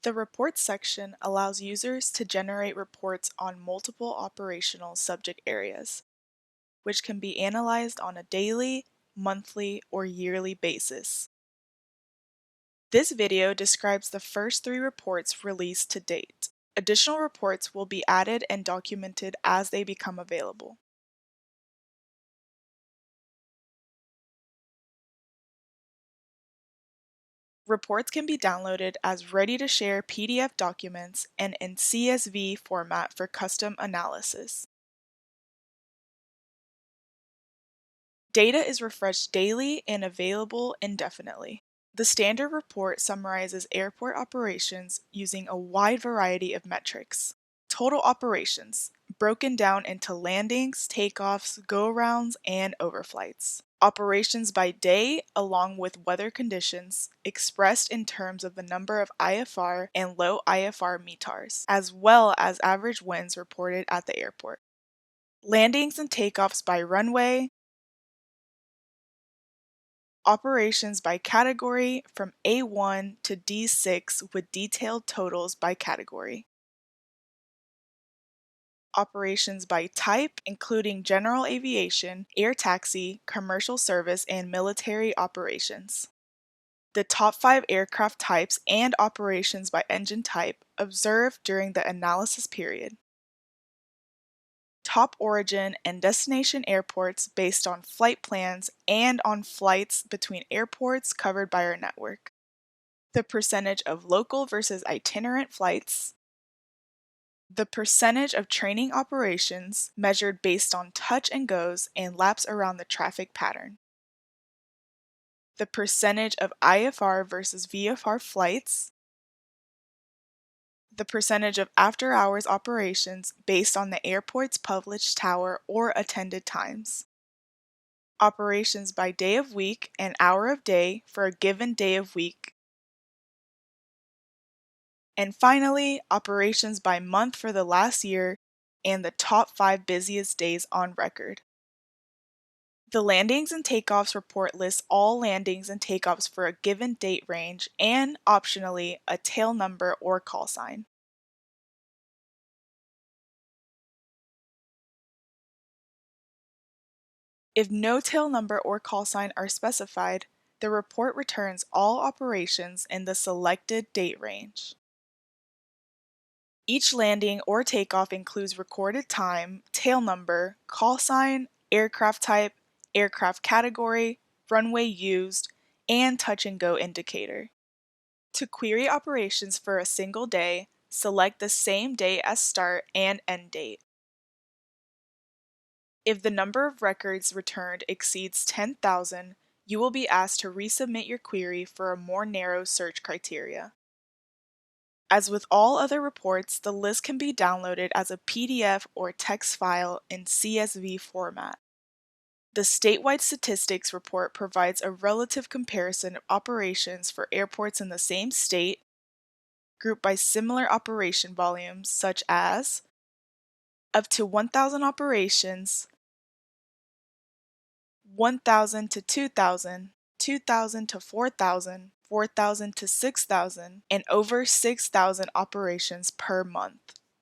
The Reports section allows users to generate reports on multiple operational subject areas, which can be analyzed on a daily, monthly, or yearly basis. This video describes the first 3 reports released to date. Additional reports will be added and documented as they become available. Reports can be downloaded as ready-to-share PDF documents and in CSV format for custom analysis. Data is refreshed daily and available indefinitely. The standard report summarizes airport operations using a wide variety of metrics. Total operations, broken down into landings, takeoffs, go-arounds, and overflights. Operations by day along with weather conditions, expressed in terms of the number of IFR and low IFR METARs, as well as average winds reported at the airport. Landings and takeoffs by runway. Operations by category from A1 to D6 with detailed totals by category. Operations by type, including general aviation, air taxi, commercial service, and military operations. The top 5 aircraft types and operations by engine type observed during the analysis period. Top origin and destination airports based on flight plans and on flights between airports covered by our network. The percentage of local versus itinerant flights. The percentage of training operations measured based on touch and goes and laps around the traffic pattern. The percentage of IFR versus VFR flights. The percentage of after-hours operations based on the airport's published tower or attended times. Operations by day of week and hour of day for a given day of week. And finally, operations by month for the last year and the top 5 busiest days on record. The landings and takeoffs report lists all landings and takeoffs for a given date range and, optionally, a tail number or call sign. If no tail number or call sign are specified, the report returns all operations in the selected date range. Each landing or takeoff includes recorded time, tail number, call sign, aircraft type, aircraft category, runway used, and touch and go indicator. To query operations for a single day, select the same day as start and end date. If the number of records returned exceeds 10,000, you will be asked to resubmit your query for a more narrow search criteria. As with all other reports, the list can be downloaded as a PDF or text file in CSV format. The statewide statistics report provides a relative comparison of operations for airports in the same state, grouped by similar operation volumes such as up to 1,000 operations, 1,000 to 2,000, 2,000 to 4,000, 4,000 to 6,000, and over 6,000 operations per month.